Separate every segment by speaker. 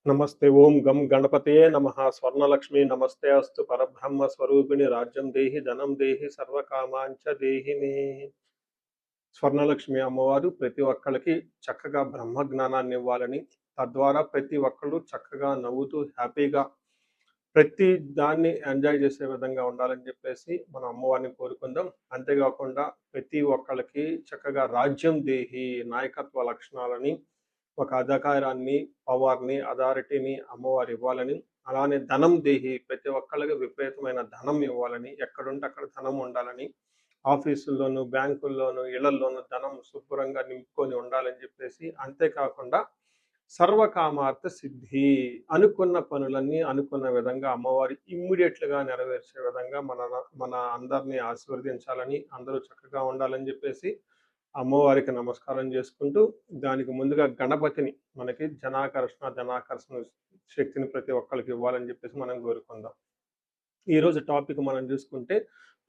Speaker 1: నమస్తే ఓం గం గణపతయే నమః స్వర్ణలక్ష్మి నమస్తే అస్తు పరబ్రహ్మ స్వరూపిణి రాజ్యం దేహి ధనం దేహి సర్వకామాంచ దేహి మే. స్వర్ణలక్ష్మి అమ్మవారు ప్రతి ఒక్కళ్ళకి చక్కగా బ్రహ్మ జ్ఞానాన్ని ఇవ్వాలని, తద్వారా ప్రతి ఒక్కళ్ళు చక్కగా నవ్వుతూ హ్యాపీగా ప్రతి దాన్ని ఎంజాయ్ చేసే విధంగా ఉండాలని చెప్పేసి మన అమ్మవారిని కోరుకుందాం. అంతేకాకుండా ప్రతి ఒక్కళ్ళకి చక్కగా రాజ్యం దేహి నాయకత్వ లక్షణాలని, ఒక అధికారాన్ని, పవర్‌ని, అథారిటీని అమ్మవారు ఇవ్వాలని, అలానే ధనం దేహి ప్రతి ఒక్కళ్ళకి విపరీతమైన ధనం ఇవ్వాలని, ఎక్కడుంటే అక్కడ ధనం ఉండాలని, ఆఫీసుల్లోనూ, బ్యాంకుల్లోనూ, ఇళ్లల్లోనూ ధనం శుభ్రంగా నింపుకొని ఉండాలని చెప్పేసి, అంతేకాకుండా సర్వకామార్థ సిద్ధి అనుకున్న పనులన్నీ అనుకున్న విధంగా అమ్మవారు ఇమ్మీడియట్‌గా నెరవేర్చే విధంగా మన అందరిని ఆశీర్వదించాలని, అందరూ చక్కగా ఉండాలని చెప్పేసి అమ్మవారికి నమస్కారం చేసుకుంటూ, దానికి ముందుగా గణపతిని మనకి ధనాకర్షణ శక్తిని ప్రతి ఒక్కళ్ళకి ఇవ్వాలని చెప్పేసి మనం కోరుకుందాం. ఈరోజు టాపిక్ మనం చూసుకుంటే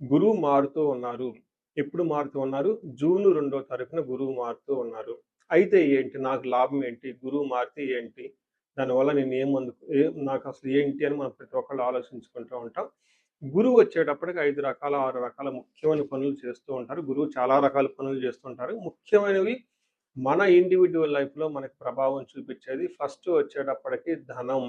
Speaker 1: గురువు మారుతూ ఉన్నారు. ఎప్పుడు మారుతూ ఉన్నారు? జూన్ 2వ తారీఖున గురువు మారుతూ ఉన్నారు. అయితే ఏంటి? నాకు లాభం ఏంటి? గురువు మారితే ఏంటి? దానివల్ల నేను నాకు అసలు ఏంటి అని మనం ప్రతి ఒక్కళ్ళు ఆలోచించుకుంటూ ఉంటాం. గురువు వచ్చేటప్పటికి 5 రకాల, 6 రకాల ముఖ్యమైన పనులు చేస్తూ ఉంటారు. గురువు చాలా రకాల పనులు చేస్తుంటారు. ముఖ్యమైనవి మన ఇండివిడ్యువల్ లైఫ్‌లో మనకు ప్రభావం చూపించేది ఫస్ట్ వచ్చేటప్పటికి ధనం.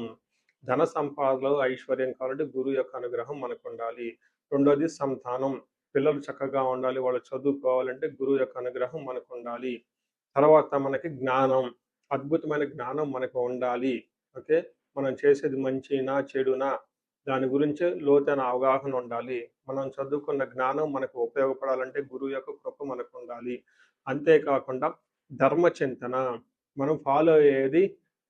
Speaker 1: ధన సంపాదనలో ఐశ్వర్యం కావాలంటే గురువు యొక్క అనుగ్రహం మనకుండాలి. రెండోది సంతానం. పిల్లలు చక్కగా ఉండాలి, వాళ్ళు చదువుకోవాలంటే గురువు యొక్క అనుగ్రహం మనకుండాలి. తర్వాత మనకి జ్ఞానం. అద్భుతమైన జ్ఞానం మనకు ఉండాలి. ఓకే. మనం చేసేది మంచినా, చెడునా దాని గురించి లోతైన అవగాహన ఉండాలి. మనం చదువుకున్న జ్ఞానం మనకు ఉపయోగపడాలంటే గురువు యొక్క కృప మనకుండాలి. అంతేకాకుండా ధర్మచింతన. మనం ఫాలో అయ్యేది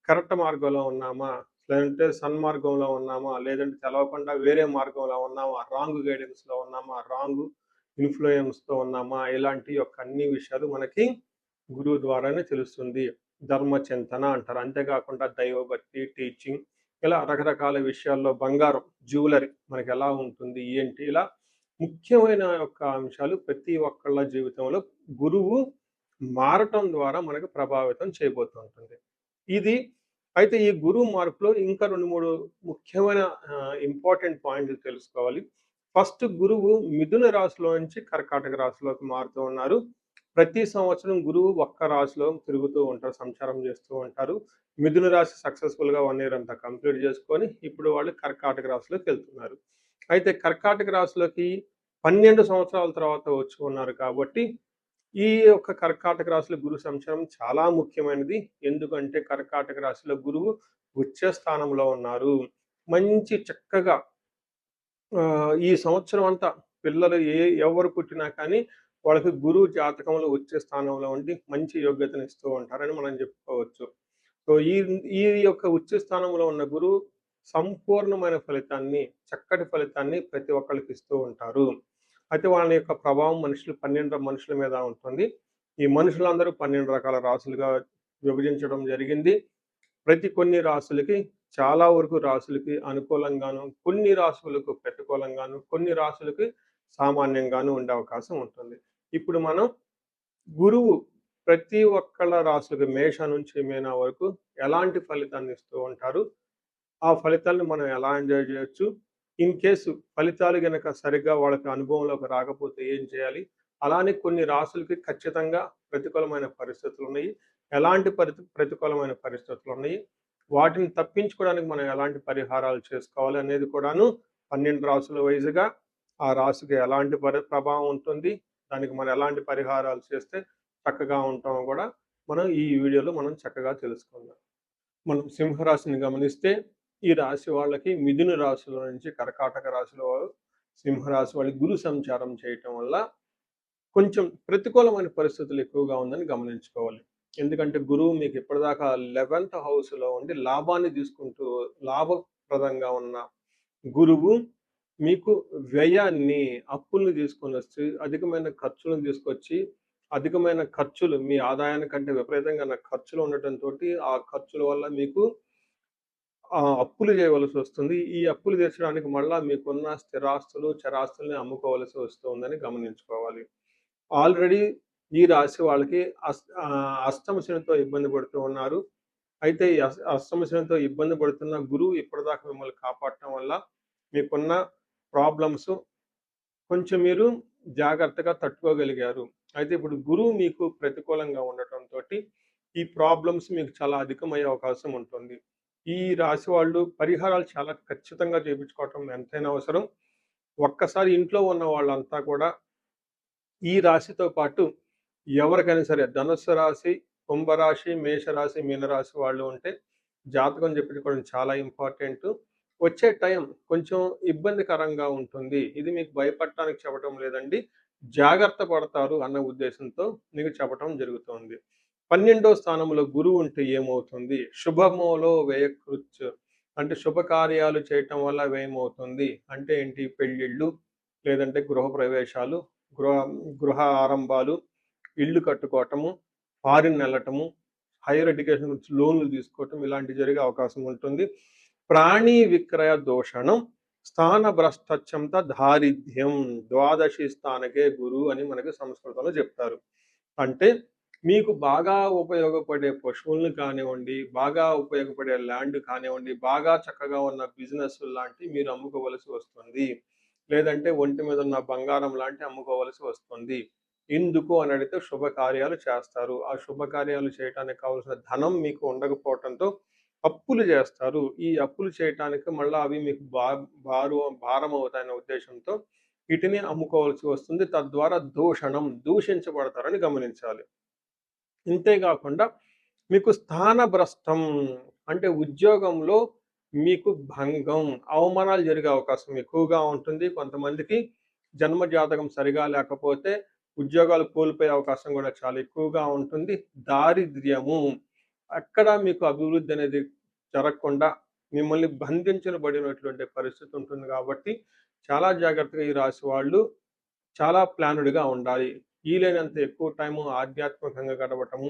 Speaker 1: కరెక్ట్ మార్గంలో ఉన్నామా? లేదంటే సన్మార్గంలో ఉన్నామా? లేదంటే తెలవకుండా వేరే మార్గంలో ఉన్నామా? రాంగ్ గైడెన్స్‌లో ఉన్నామా? రాంగ్ ఇన్‌ఫ్లూయెన్స్‌తో ఉన్నామా? ఇలాంటి యొక్క అన్ని విషయాలు మనకి గురువు ద్వారానే తెలుస్తుంది. ధర్మచింతన అంటారు. అంతేకాకుండా దైవభక్తి, టీచింగ్ ఇలా రకరకాల విషయాల్లో బంగారం, జ్యువెలరీ మనకెలా ఉంటుంది? ఏంటి? ఇలా ముఖ్యమైన యొక్క అంశాలు ప్రతి ఒక్కళ్ళ జీవితంలో గురువు మారటం ద్వారా మనకు ప్రభావితం చేయబోతూ ఉంటుంది. ఇది అయితే ఈ గురువు మార్పులో ఇంకా 2, 3 ముఖ్యమైన ఇంపార్టెంట్ పాయింట్లు తెలుసుకోవాలి. ఫస్ట్ గురువు మిథున రాశిలో నుంచి కర్కాటక రాశిలోకి మారుతూ ఉన్నారు. ప్రతి సంవత్సరం గురువు ఒక్క రాశిలో తిరుగుతూ ఉంటారు, సంచారం చేస్తూ ఉంటారు. మిథున రాశి సక్సెస్‌ఫుల్‌గా 1 ఇయర్ అంతా కంప్లీట్ చేసుకొని ఇప్పుడు వాళ్ళు కర్కాటక రాశిలోకి వెళ్తున్నారు. అయితే కర్కాటక రాశిలోకి 12 సంవత్సరాల తర్వాత వచ్చి ఉన్నారు కాబట్టి ఈ యొక్క కర్కాటక రాశిలో గురు సంచారం చాలా ముఖ్యమైనది. ఎందుకంటే కర్కాటక రాశిలో గురువు ఉచ్చ స్థానంలో ఉన్నారు. మంచి చక్కగా ఈ సంవత్సరం అంతా పిల్లలు ఎవరు పుట్టినా కానీ వాళ్ళకి గురువు జాతకంలో వచ్చే స్థానంలో ఉండి మంచి యోగ్యతనిస్తూ ఉంటారని మనం చెప్పుకోవచ్చు. సో, ఈ ఈ యొక్క ఉచ్చ స్థానంలో ఉన్న గురువు సంపూర్ణమైన ఫలితాన్ని, చక్కటి ఫలితాన్ని ప్రతి ఒక్కళ్ళకి ఇస్తూ ఉంటారు. అయితే వాళ్ళ యొక్క ప్రభావం 12 మనుషుల మీద ఉంటుంది. ఈ మనుషులందరూ 12 రకాల రాసులుగా విభజించడం జరిగింది. కొన్ని రాసులకి చాలా వరకు రాసులకి అనుకూలంగాను, కొన్ని రాసులకు ప్రతికూలంగాను, కొన్ని రాసులకి సామాన్యంగాను ఉండే అవకాశం ఉంటుంది. ఇప్పుడు మనం గురువు ప్రతి ఒక్కళ్ళ రాసులకి మేష నుంచి మీన వరకు ఎలాంటి ఫలితాన్ని ఇస్తూ ఉంటారు? ఆ ఫలితాలను మనం ఎలా ఎంజాయ్ చేయొచ్చు? ఇన్ కేసు ఫలితాలు గనక సరిగ్గా వాళ్ళకి అనుభవంలోకి రాకపోతే ఏం చేయాలి? అలానే కొన్ని రాసులకి ఖచ్చితంగా ప్రతికూలమైన పరిస్థితులున్నాయి. ఎలాంటి ప్రతికూలమైన పరిస్థితులున్నాయి? వాటిని తప్పించుకోవడానికి మనం ఎలాంటి పరిహారాలు చేసుకోవాలి అనేది కూడాను 12 రాసుల వైస్‌గా ఆ రాశికి ఎలాంటి ప్రభావం ఉంటుంది? దానికి మనం ఎలాంటి పరిహారాలు చేస్తే చక్కగా ఉంటామో కూడా మనం ఈ వీడియోలో మనం చక్కగా తెలుసుకుందాం. మనం సింహరాశిని గమనిస్తే ఈ రాశి వాళ్ళకి మిథున రాశిలో నుంచి కర్కాటక రాశిలో సింహరాశి వాళ్ళకి గురు సంచారం చేయటం వల్ల కొంచెం ప్రతికూలమైన పరిస్థితులు ఎక్కువగా ఉందని గమనించుకోవాలి. ఎందుకంటే గురువు మీకు ఇప్పటిదాకా 11th హౌస్‌లో ఉండి లాభాన్ని తీసుకుంటూ లాభప్రదంగా ఉన్న గురువు మీకు వ్యయాన్ని, అప్పుల్ని తీసుకొనొచ్చి అధికమైన ఖర్చులను తీసుకొచ్చి, అధికమైన ఖర్చులు మీ ఆదాయానికంటే విపరీతంగా ఖర్చులు ఉండటంతోటి ఆ ఖర్చుల వల్ల మీకు అప్పులు చేయవలసొస్తుంది. ఈ అప్పులు తీర్చడానికి మళ్ళా మీకున్న స్థిరాస్తులు, చరాస్తుల్ని అమ్ముకోవలసి వస్తుందని గమనించుకోవాలి. ఆల్రెడీ ఈ రాశి వాళ్ళకి అష్టమ శనితో ఇబ్బంది పడుతూ ఉన్నారు. అయితే ఈ అష్టమ ఇబ్బంది పడుతున్న గురువు ఇప్పటిదాకా మిమ్మల్ని కాపాడటం వల్ల మీకున్న ప్రాబ్లమ్స్ కొంచెం మీరు జాగ్రత్తగా తట్టుకోగలిగారు. అయితే ఇప్పుడు గురువు మీకు ప్రతికూలంగా ఉండటంతో ఈ ప్రాబ్లమ్స్ మీకు చాలా అధికమయ్యే అవకాశం ఉంటుంది. ఈ రాశి వాళ్ళు పరిహారాలు చాలా ఖచ్చితంగా చేపించుకోవటం ఎంతైనా అవసరం. ఒక్కసారి ఇంట్లో ఉన్న వాళ్ళంతా కూడా ఈ రాశితో పాటు ఎవరికైనా సరే ధనుస్సు రాశి, కుంభరాశి, మేషరాశి, మీనరాశి వాళ్ళు ఉంటే జాతకం చెప్పించుకోవడం చాలా ఇంపార్టెంట్. వచ్చే టైం కొంచెం ఇబ్బందికరంగా ఉంటుంది. ఇది మీకు భయపడటానికి చెప్పటం లేదండి. జాగ్రత్త పడతారు అన్న ఉద్దేశంతో మీకు చెప్పటం జరుగుతుంది. 12వ స్థానంలో గురువు ఉంటే ఏమవుతుంది? శుభమోలో వ్యయకృత్ అంటే శుభకార్యాలు చేయటం వల్ల వ్యయమవుతుంది. అంటే ఏంటి? పెళ్ళిళ్ళు, లేదంటే గృహప్రవేశాలు, గృహ గృహ ఆరంభాలు, ఇల్లు కట్టుకోవటము, ఫారిన్ వెళ్ళటము, హైయర్ ఎడ్యుకేషన్ గురించి లోన్లు తీసుకోవటం ఇలాంటివి జరిగే అవకాశం ఉంటుంది. ప్రాణీ విక్రయ దోషణం స్థాన భ్రష్టత్యంత దారిద్ర్యం ద్వాదశి స్థానకే గురు అని మనకి సంస్కృతంలో చెప్తారు. అంటే మీకు బాగా ఉపయోగపడే పశువులను కానివ్వండి, బాగా ఉపయోగపడే ల్యాండ్ కానివ్వండి, బాగా చక్కగా ఉన్న బిజినెస్ లాంటివి మీరు అమ్ముకోవలసి వస్తుంది. లేదంటే ఒంటి మీద ఉన్న బంగారం లాంటి అమ్ముకోవలసి వస్తుంది. ఎందుకు అని అడిగితే శుభకార్యాలు చేస్తారు. ఆ శుభకార్యాలు చేయడానికి కావాల్సిన ధనం మీకు ఉండకపోవటంతో అప్పులు చేస్తారు. ఈ అప్పులు చేయటానికి మళ్ళీ అవి మీకు భారం అవుతాయనే ఉద్దేశంతో వీటిని అమ్ముకోవాల్సి వస్తుంది. తద్వారా దూషించబడతారని గమనించాలి. ఇంతేకాకుండా మీకు స్థానభ్రష్టం అంటే ఉద్యోగంలో మీకు భంగం, అవమానాలు జరిగే అవకాశం ఎక్కువగా ఉంటుంది. కొంతమందికి జన్మజాతకం సరిగా లేకపోతే ఉద్యోగాలు కోల్పోయే అవకాశం కూడా చాలా ఎక్కువగా ఉంటుంది. దారిద్ర్యము, అక్కడ మీకు అభివృద్ధి అనేది జరగకుండా మిమ్మల్ని బంధించబడినటువంటి పరిస్థితి ఉంటుంది. కాబట్టి చాలా జాగ్రత్తగా ఈ రాశి వాళ్ళు చాలా ప్లానుడ్గా ఉండాలి. వీలైనంత ఎక్కువ టైము ఆధ్యాత్మికంగా గడపటము,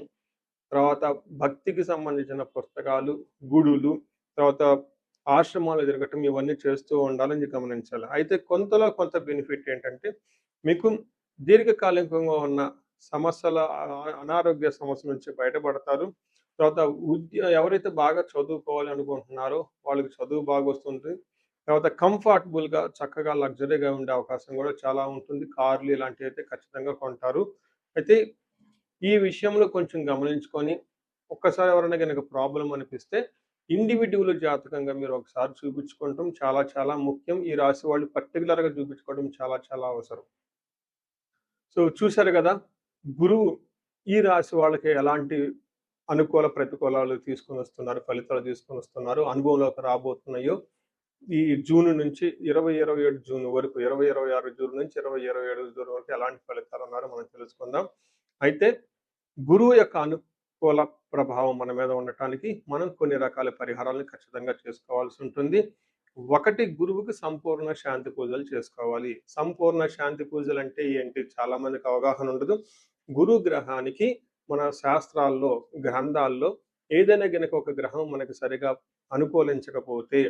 Speaker 1: తర్వాత భక్తికి సంబంధించిన పుస్తకాలు, గుడులు, తర్వాత ఆశ్రమాలు తిరగటం ఇవన్నీ చేస్తూ ఉండాలని గమనించాలి. అయితే కొంతలో కొంత బెనిఫిట్ ఏంటంటే మీకు దీర్ఘకాలికంగా ఉన్న సమస్యల అనారోగ్య సమస్యల నుంచి బయటపడతారు. తర్వాత ఎవరైతే బాగా చదువుకోవాలి అనుకుంటున్నారో వాళ్ళకి చదువు బాగా వస్తుంది. తర్వాత కంఫర్టబుల్గా చక్కగా లగ్జరీగా ఉండే అవకాశం కూడా చాలా ఉంటుంది. కార్లు ఇలాంటివి అయితే ఖచ్చితంగా కొంటారు. అయితే ఈ విషయంలో కొంచెం గమనించుకొని ఒక్కసారి ఎవరైనా కనుక ప్రాబ్లం అనిపిస్తే ఇండివిడ్యువల్ జాతకంగా మీరు ఒకసారి చూపించుకోవటం చాలా చాలా ముఖ్యం. ఈ రాశి వాళ్ళు పర్టికులర్గా చూపించుకోవడం చాలా చాలా అవసరం. సో చూశారు కదా, గురువు ఈ రాశి వాళ్ళకి ఎలాంటి అనుకూల ప్రతికూలాలు తీసుకొని వస్తున్నారు, ఫలితాలు తీసుకొని వస్తున్నారు, అనుభవంలోకి రాబోతున్నాయో ఈ జూన్ నుంచి 2027 జూన్ వరకు, 2026 జూన్ నుంచి 2027 జూన్ వరకు ఎలాంటి ఫలితాలు ఉన్నారో మనం తెలుసుకుందాం. అయితే గురువు యొక్క అనుకూల ప్రభావం మన మీద ఉండటానికి మనం కొన్ని రకాల పరిహారాలను ఖచ్చితంగా చేసుకోవాల్సి ఉంటుంది. ఒకటి, గురువుకి సంపూర్ణ శాంతి పూజలు చేసుకోవాలి. సంపూర్ణ శాంతి పూజలు అంటే ఏంటి? చాలా మందికి అవగాహన ఉండదు. గురు గ్రహానికి మన శాస్త్రాల్లో, గ్రంథాల్లో ఏదైనా గనక ఒక గ్రహం మనకి సరిగా అనుకూలించకపోతే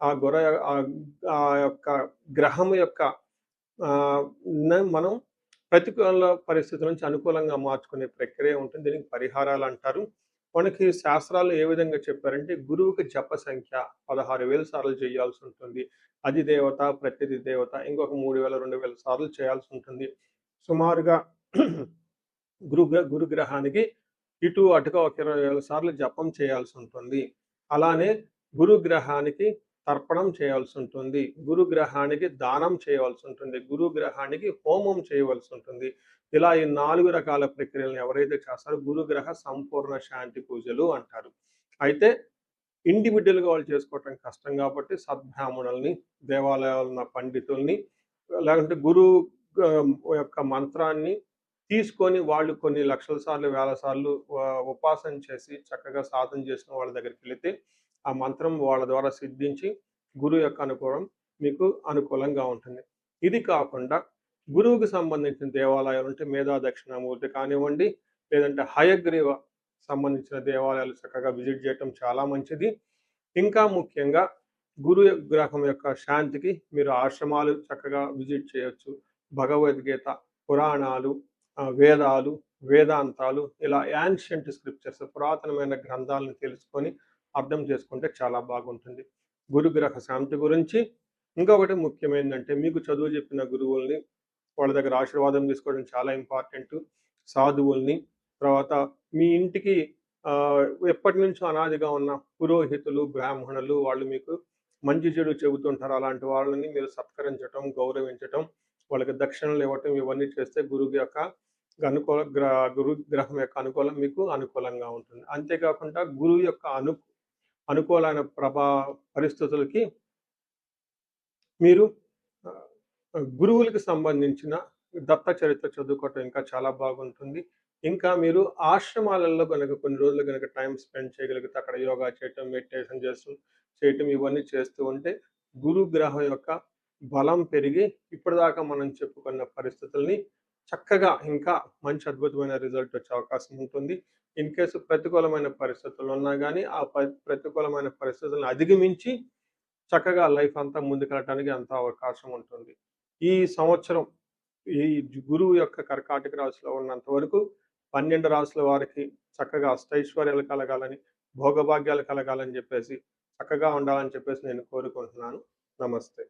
Speaker 1: ఆ యొక్క గ్రహం యొక్క మనం ప్రతికూల పరిస్థితుల నుంచి అనుకూలంగా మార్చుకునే ప్రక్రియ ఉంటుంది. దీనికి పరిహారాలు అంటారు. మనకి శాస్త్రాలు ఏ విధంగా చెప్పారంటే గురువుకి జప సంఖ్య 16,000 సార్లు చేయాల్సి ఉంటుంది. అది దేవత, ప్రతిది దేవత, ఇంకొక 3,000, 2,000 సార్లు చేయాల్సి ఉంటుంది. సుమారుగా గురుగ్రహానికి ఇటు అటుగా ఒక 20,000 సార్లు జపం చేయాల్సి ఉంటుంది. అలానే గురుగ్రహానికి తర్పణం చేయాల్సి ఉంటుంది. గురుగ్రహానికి దానం చేయవలసి ఉంటుంది. గురుగ్రహానికి హోమం చేయవలసి ఉంటుంది. ఇలా ఈ 4 రకాల ప్రక్రియలను ఎవరైతే చేస్తారో గురుగ్రహ సంపూర్ణ శాంతి పూజలు అంటారు. అయితే ఇండివిజువల్గా వాళ్ళు చేసుకోవటం కష్టం కాబట్టి సద్బ్రాహ్మణుల్ని, దేవాలయాలు ఉన్న పండితుల్ని, లేకుంటే గురువు యొక్క మంత్రాన్ని తీసుకొని వాళ్ళు కొన్ని లక్షల సార్లు, వేల సార్లు ఉపాసన చేసి చక్కగా సాధన చేసిన వాళ్ళ దగ్గరికి వెళితే ఆ మంత్రం వాళ్ళ ద్వారా సిద్ధించి గురువు యొక్క అనుకూలం మీకు అనుకూలంగా ఉంటుంది. ఇది కాకుండా గురువుకి సంబంధించిన దేవాలయాలు ఉంటే మేధా దక్షిణామూర్తి కానివ్వండి, లేదంటే హయగ్రీవ సంబంధించిన దేవాలయాలు చక్కగా విజిట్ చేయటం చాలా మంచిది. ఇంకా ముఖ్యంగా గురు గ్రహం యొక్క శాంతికి మీరు ఆశ్రమాలు చక్కగా విజిట్ చేయొచ్చు. భగవద్గీత, పురాణాలు, వేదాలు వేదాంతాలు ఇలా యాన్షియంట్ స్క్రిప్చర్స్ పురాతనమైన గ్రంథాలను తెలుసుకొని అర్థం చేసుకుంటే చాలా బాగుంటుంది. గురుగ్రహ శాంతి గురించి ఇంకొకటి ముఖ్యమైనదంటే మీకు చదువు చెప్పిన గురువుల్ని వాళ్ళ దగ్గర ఆశీర్వాదం తీసుకోవడం చాలా ఇంపార్టెంట్. సాధువుల్ని, తర్వాత మీ ఇంటికి ఎప్పటి నుంచో అనాదిగా ఉన్న పురోహితులు, బ్రాహ్మణులు వాళ్ళు మీకు మంచి చెడు చెబుతుంటారు. అలాంటి వాళ్ళని మీరు సత్కరించటం, గౌరవించటం, వాళ్ళకి దక్షిణలు ఇవ్వటం ఇవన్నీ చేస్తే గురు గ్రహం యొక్క అనుకూలం మీకు అనుకూలంగా ఉంటుంది. అంతేకాకుండా గురువు యొక్క అనుకూలమైన పరిస్థితులకి మీరు గురువులకి సంబంధించిన దత్త చరిత్ర చదువుకోవటం ఇంకా చాలా బాగుంటుంది. ఇంకా మీరు ఆశ్రమాలలో కనుక కొన్ని రోజులు కనుక టైం స్పెండ్ చేయగలిగితే అక్కడ యోగా చేయటం, మెడిటేషన్ చేయటం ఇవన్నీ చేస్తూ ఉంటే గురు గ్రహం యొక్క బలం పెరిగి ఇప్పటిదాకా మనం చెప్పుకున్న పరిస్థితుల్ని చక్కగా ఇంకా మంచి అద్భుతమైన రిజల్ట్ వచ్చే అవకాశం ఉంటుంది. ఇన్ కేసు ప్రతికూలమైన పరిస్థితులు ఉన్నా కానీ ఆ ప్రతికూలమైన పరిస్థితులను అధిగమించి చక్కగా లైఫ్ అంతా ముందుకెళ్ళటానికి అంత అవకాశం ఉంటుంది. ఈ సంవత్సరం ఈ గురువు యొక్క కర్కాటక రాశిలో ఉన్నంత వరకు 12 రాశుల వారికి చక్కగా అష్టైశ్వర్యాలు కలగాలని, భోగభాగ్యాలు కలగాలని చెప్పేసి చక్కగా ఉండాలని చెప్పేసి నేను కోరుకుంటున్నాను. నమస్తే.